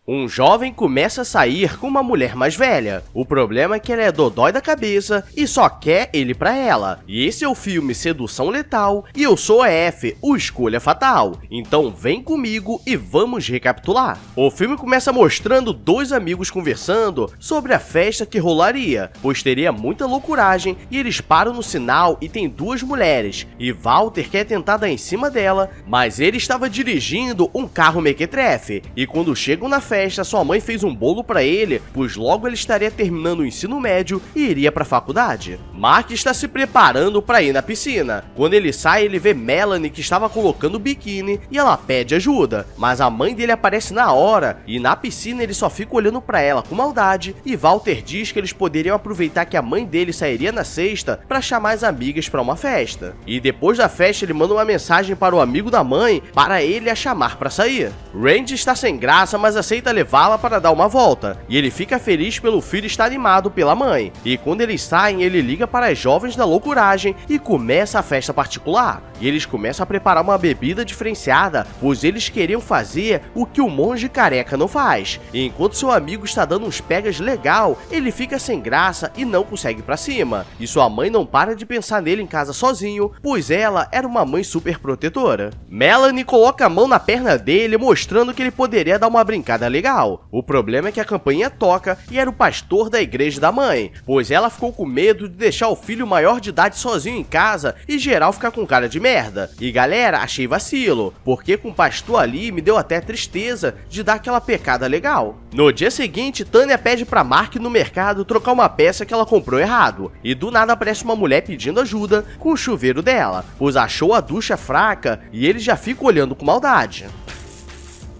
Um jovem começa a sair com uma mulher mais velha. O problema é que ela é dodói da cabeça e só quer ele pra ela. E esse é o filme Sedução Letal e eu sou a F, o Escolha Fatal. Então vem comigo e vamos recapitular. O filme começa mostrando dois amigos conversando sobre a festa que rolaria, pois teria muita loucuragem e eles param no sinal e tem duas mulheres. E Walter quer tentar dar em cima dela, mas ele estava dirigindo um carro mequetrefe. E quando chegam na festa, sua mãe fez um bolo pra ele, pois logo ele estaria terminando o ensino médio e iria pra faculdade. Mark está se preparando pra ir na piscina. Quando ele sai, ele vê Melanie que estava colocando o biquíni e ela pede ajuda, mas a mãe dele aparece na hora e na piscina ele só fica olhando pra ela com maldade e Walter diz que eles poderiam aproveitar que a mãe dele sairia na sexta pra chamar as amigas pra uma festa. E depois da festa ele manda uma mensagem para o amigo da mãe para ele a chamar pra sair. Randy está sem graça, mas aceita levá-la para dar uma volta, e ele fica feliz pelo filho estar animado pela mãe. E quando eles saem, ele liga para as jovens da loucuragem e começa a festa particular. E eles começam a preparar uma bebida diferenciada, pois eles queriam fazer o que o monge careca não faz. E enquanto seu amigo está dando uns pegas legal, ele fica sem graça e não consegue ir pra cima. E sua mãe não para de pensar nele em casa sozinho, pois ela era uma mãe super protetora. Melanie coloca a mão na perna dele, mostrando que ele poderia dar uma brincada legal. O problema é que a campainha toca e era o pastor da igreja da mãe, pois ela ficou com medo de deixar o filho maior de idade sozinho em casa e geral ficar com cara de merda. E galera, achei vacilo, porque com o pastor ali me deu até tristeza de dar aquela pecada legal. No dia seguinte, Tânia pede pra Mark no mercado trocar uma peça que ela comprou errado, e do nada aparece uma mulher pedindo ajuda com o chuveiro dela, pois achou a ducha fraca e ele já fica olhando com maldade.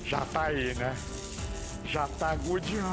Já tá aí, né? Já tá agudiando,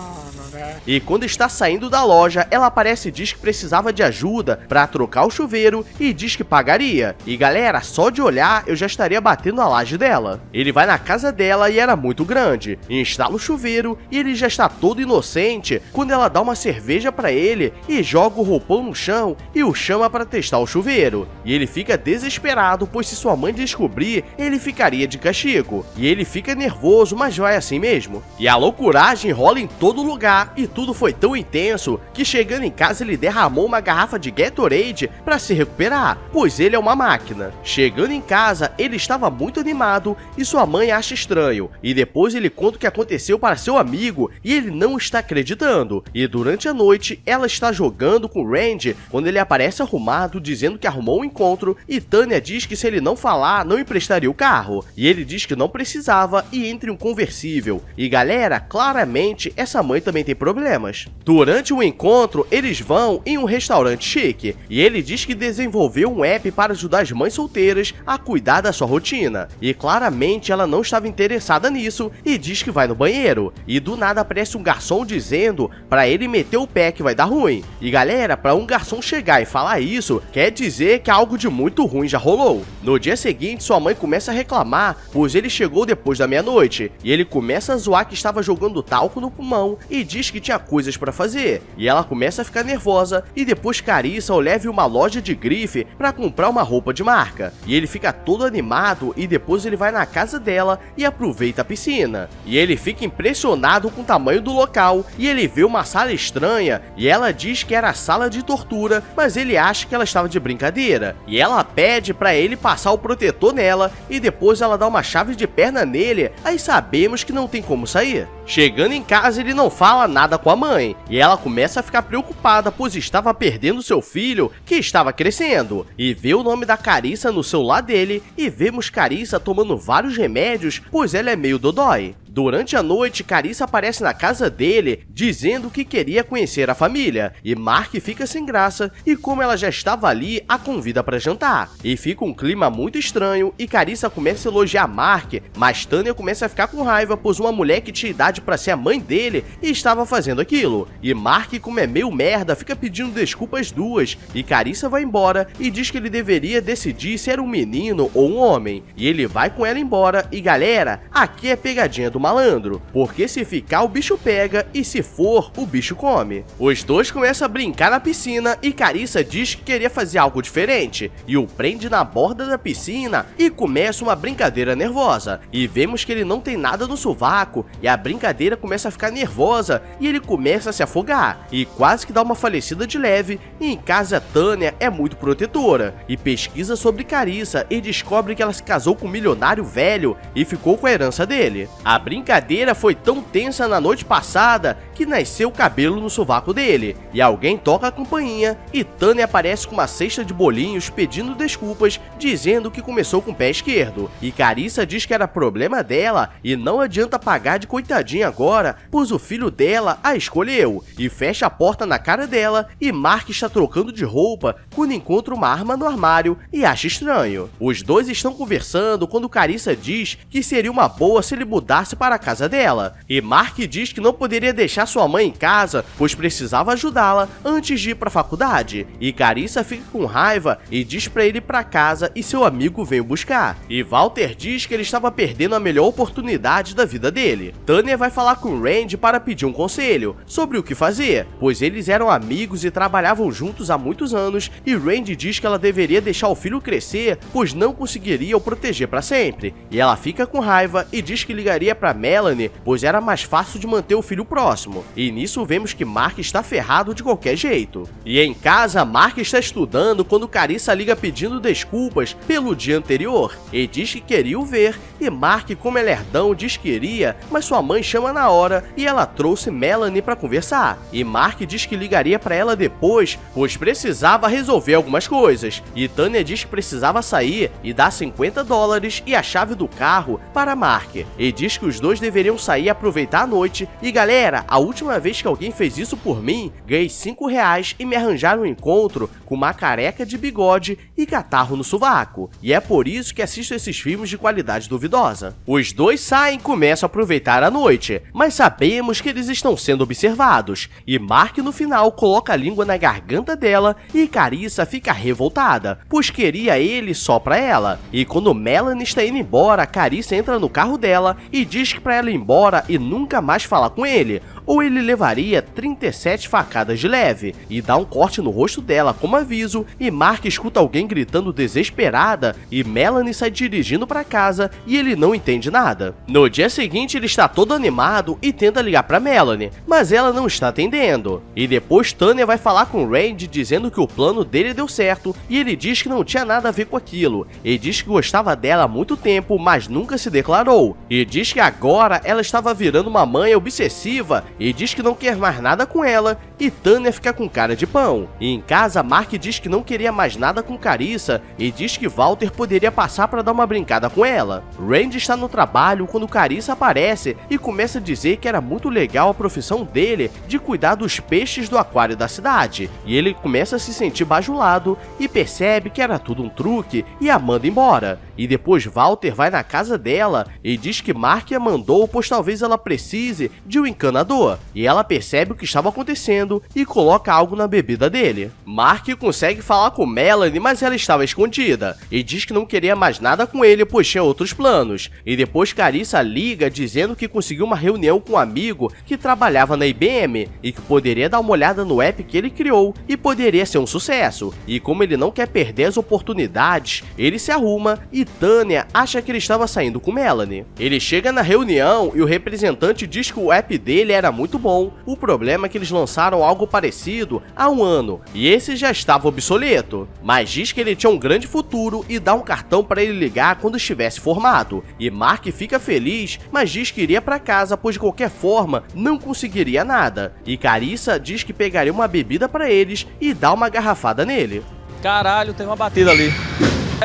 né? E quando está saindo da loja, ela aparece e diz que precisava de ajuda para trocar o chuveiro e diz que pagaria. E galera, só de olhar eu já estaria batendo a laje dela. Ele vai na casa dela e era muito grande, instala o chuveiro e ele já está todo inocente quando ela dá uma cerveja para ele e joga o roupão no chão e o chama para testar o chuveiro. E ele fica desesperado, pois se sua mãe descobrir, ele ficaria de castigo. E ele fica nervoso, mas vai assim mesmo. E a loucuragem rola em todo lugar e tudo foi tão intenso que chegando em casa ele derramou uma garrafa de Gatorade para se recuperar, pois ele é uma máquina. Chegando em casa, ele estava muito animado e sua mãe acha estranho, e depois ele conta o que aconteceu para seu amigo e ele não está acreditando. E durante a noite, ela está jogando com Randy quando ele aparece arrumado dizendo que arrumou um encontro e Tânia diz que se ele não falar, não emprestaria o carro. E ele diz que não precisava e entra em um conversível. E galera, claramente, essa mãe também tem problemas. Durante o encontro, eles vão em um restaurante chique, e ele diz que desenvolveu um app para ajudar as mães solteiras a cuidar da sua rotina. E claramente ela não estava interessada nisso e diz que vai no banheiro. E do nada aparece um garçom dizendo para ele meter o pé que vai dar ruim. E galera, para um garçom chegar e falar isso, quer dizer que algo de muito ruim já rolou. No dia seguinte, sua mãe começa a reclamar, pois ele chegou depois da meia-noite, e ele começa a zoar que estava jogando talco no pulmão e diz que tinha coisas pra fazer. E ela começa a ficar nervosa e depois Carissa o leva em uma loja de grife pra comprar uma roupa de marca. E ele fica todo animado e depois ele vai na casa dela e aproveita a piscina. E ele fica impressionado com o tamanho do local e ele vê uma sala estranha e ela diz que era a sala de tortura, mas ele acha que ela estava de brincadeira. E ela pede pra ele passar o protetor nela e depois ela dá uma chave de perna nele, aí sabemos que não tem como sair. Chegando em casa, ele não fala nada com a mãe, e ela começa a ficar preocupada, pois estava perdendo seu filho, que estava crescendo, e vê o nome da Carissa no celular dele, e vemos Carissa tomando vários remédios, pois ela é meio dodói. Durante a noite, Carissa aparece na casa dele, dizendo que queria conhecer a família, e Mark fica sem graça, e como ela já estava ali, a convida para jantar. E fica um clima muito estranho, e Carissa começa a elogiar Mark, mas Tânia começa a ficar com raiva, pois uma mulher que tinha idade para ser a mãe dele estava fazendo aquilo. E Mark, como é meio merda, fica pedindo desculpas duas, e Carissa vai embora e diz que ele deveria decidir se era um menino ou um homem. E ele vai com ela embora, e galera, aqui é pegadinha do malandro, porque se ficar o bicho pega e se for, o bicho come. Os dois começam a brincar na piscina e Carissa diz que queria fazer algo diferente e o prende na borda da piscina e começa uma brincadeira nervosa. E vemos que ele não tem nada no sovaco e a brincadeira começa a ficar nervosa e ele começa a se afogar e quase que dá uma falecida de leve. E em casa, Tânia é muito protetora e pesquisa sobre Carissa e descobre que ela se casou com um milionário velho e ficou com a herança dele. A brincadeira foi tão tensa na noite passada que nasceu cabelo no sovaco dele e alguém toca a campainha e Tânia aparece com uma cesta de bolinhos pedindo desculpas, dizendo que começou com o pé esquerdo. E Carissa diz que era problema dela e não adianta pagar de coitadinha agora, pois o filho dela a escolheu, e fecha a porta na cara dela e Mark está trocando de roupa quando encontra uma arma no armário e acha estranho. Os dois estão conversando quando Carissa diz que seria uma boa se ele mudasse para a casa dela, e Mark diz que não poderia deixar sua mãe em casa, pois precisava ajudá-la antes de ir para a faculdade, e Carissa fica com raiva e diz para ele ir para casa e seu amigo vem o buscar, e Walter diz que ele estava perdendo a melhor oportunidade da vida dele. Tânia vai falar com Randy para pedir um conselho sobre o que fazer, pois eles eram amigos e trabalhavam juntos há muitos anos, e Randy diz que ela deveria deixar o filho crescer, pois não conseguiria o proteger para sempre, e ela fica com raiva e diz que ligaria para Melanie, pois era mais fácil de manter o filho próximo, e nisso vemos que Mark está ferrado de qualquer jeito. E em casa, Mark está estudando quando Carissa liga pedindo desculpas pelo dia anterior, e diz que queria o ver, e Mark, como é lerdão, diz que iria, mas sua mãe chama na hora e ela trouxe Melanie para conversar, e Mark diz que ligaria para ela depois, pois precisava resolver algumas coisas, e Tânia diz que precisava sair e dar $50 e a chave do carro para Mark, e diz que os dois deveriam sair e aproveitar a noite, e galera, a última vez que alguém fez isso por mim, ganhei R$5 e me arranjaram um encontro com uma careca de bigode e catarro no sovaco, e é por isso que assisto esses filmes de qualidade duvidosa. Os dois saem e começam a aproveitar a noite, mas sabemos que eles estão sendo observados, e Mark no final coloca a língua na garganta dela e Carissa fica revoltada, pois queria ele só pra ela, e quando Melanie está indo embora, Carissa entra no carro dela e diz que pra ela ir embora e nunca mais falar com ele, ou ele levaria 37 facadas de leve, e dá um corte no rosto dela como aviso, e Mark escuta alguém gritando desesperada, e Melanie sai dirigindo para casa e ele não entende nada. No dia seguinte ele está todo animado e tenta ligar para Melanie, mas ela não está atendendo, e depois Tânia vai falar com Randy dizendo que o plano dele deu certo, e ele diz que não tinha nada a ver com aquilo, e diz que gostava dela há muito tempo, mas nunca se declarou, e diz que agora ela estava virando uma mãe obsessiva e diz que não quer mais nada com ela, e Tânia fica com cara de pão. E em casa, Mark diz que não queria mais nada com Carissa e diz que Walter poderia passar para dar uma brincada com ela. Randy está no trabalho quando Carissa aparece e começa a dizer que era muito legal a profissão dele de cuidar dos peixes do aquário da cidade, e ele começa a se sentir bajulado e percebe que era tudo um truque e a manda embora. E depois Walter vai na casa dela e diz que Mark a mandou, pois talvez ela precise de um encanador, e ela percebe o que estava acontecendo e coloca algo na bebida dele. Mark consegue falar com Melanie, mas ela estava escondida, e diz que não queria mais nada com ele, pois tinha outros planos. E depois Carissa liga dizendo que conseguiu uma reunião com um amigo que trabalhava na IBM e que poderia dar uma olhada no app que ele criou e poderia ser um sucesso. E como ele não quer perder as oportunidades, ele se arruma e Tânia acha que ele estava saindo com Melanie. Ele chega na reunião e o representante diz que o app dele era muito bom, o problema é que eles lançaram algo parecido há um ano, e esse já estava obsoleto, mas diz que ele tinha um grande futuro e dá um cartão para ele ligar quando estivesse formado, e Mark fica feliz, mas diz que iria para casa, pois de qualquer forma não conseguiria nada, e Carissa diz que pegaria uma bebida para eles e dá uma garrafada nele. Caralho, tem uma batida ali.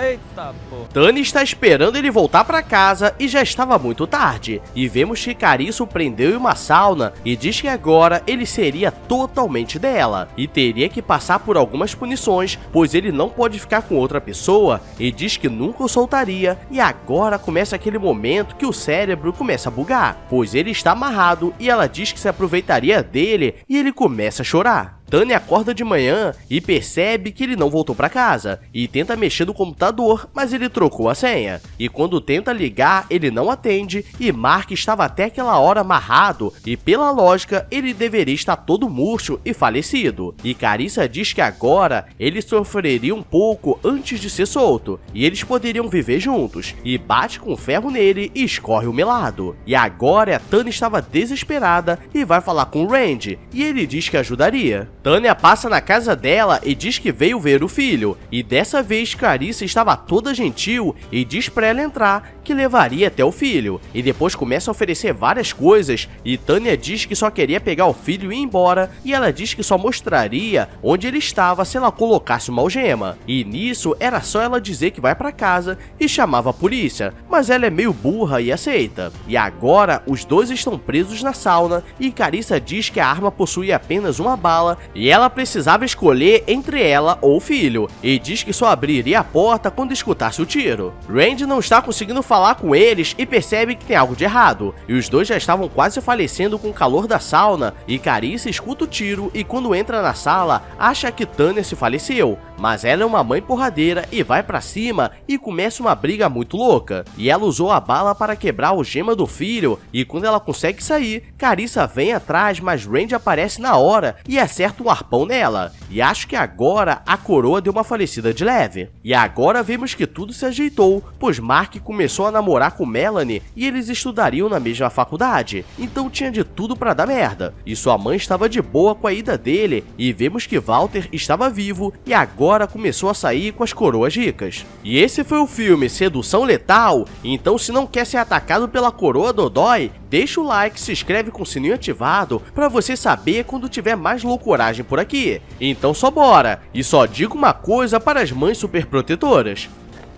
Eita, pô. Tânia está esperando ele voltar para casa e já estava muito tarde, e vemos que Carissa o prendeu em uma sauna e diz que agora ele seria totalmente dela e teria que passar por algumas punições, pois ele não pode ficar com outra pessoa, e diz que nunca o soltaria. E agora começa aquele momento que o cérebro começa a bugar, pois ele está amarrado e ela diz que se aproveitaria dele, e ele começa a chorar. Tânia acorda de manhã e percebe que ele não voltou para casa, e tenta mexer no computador, mas ele trocou a senha. E quando tenta ligar, ele não atende, e Mark estava até aquela hora amarrado, e pela lógica, ele deveria estar todo murcho e falecido. E Carissa diz que agora ele sofreria um pouco antes de ser solto, e eles poderiam viver juntos, e bate com ferro nele e escorre o melado. E agora a Tânia estava desesperada e vai falar com o Randy, e ele diz que ajudaria. Tânia passa na casa dela e diz que veio ver o filho, e dessa vez Carissa estava toda gentil e diz pra ela entrar, que levaria até o filho, e depois começa a oferecer várias coisas, e Tânia diz que só queria pegar o filho e ir embora, e ela diz que só mostraria onde ele estava se ela colocasse uma algema, e nisso era só ela dizer que vai pra casa e chamava a polícia, mas ela é meio burra e aceita. E agora os dois estão presos na sauna, e Carissa diz que a arma possui apenas uma bala, e ela precisava escolher entre ela ou o filho, e diz que só abriria a porta quando escutasse o tiro. Randy não está conseguindo falar com eles e percebe que tem algo de errado, e os dois já estavam quase falecendo com o calor da sauna, e Carissa escuta o tiro e quando entra na sala, acha que Tânia se faleceu, mas ela é uma mãe porradeira e vai pra cima e começa uma briga muito louca, e ela usou a bala para quebrar a algema do filho, e quando ela consegue sair, Carissa vem atrás, mas Randy aparece na hora e acerta um arpão nela, e acho que agora a coroa deu uma falecida de leve. E agora vemos que tudo se ajeitou, pois Mark começou a namorar com Melanie e eles estudariam na mesma faculdade, então tinha de tudo pra dar merda, e sua mãe estava de boa com a ida dele, e vemos que Walter estava vivo e agora começou a sair com as coroas ricas. E esse foi o filme Sedução Letal, então se não quer ser atacado pela coroa Dodói, deixa o like, se inscreve com o sininho ativado pra você saber quando tiver mais loucuragem por aqui. Então só bora, e só digo uma coisa para as mães superprotetoras.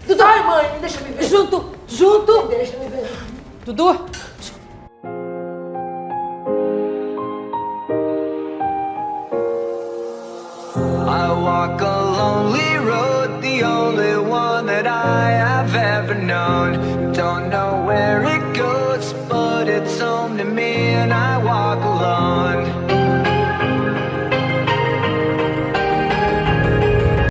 Dudu! Ai, mãe, me deixa me ver. Junto! Deixa me ver. Dudu! I walk a lonely road, the only one that I have ever known. Don't know where it goes, but it's home to me and I walk alone.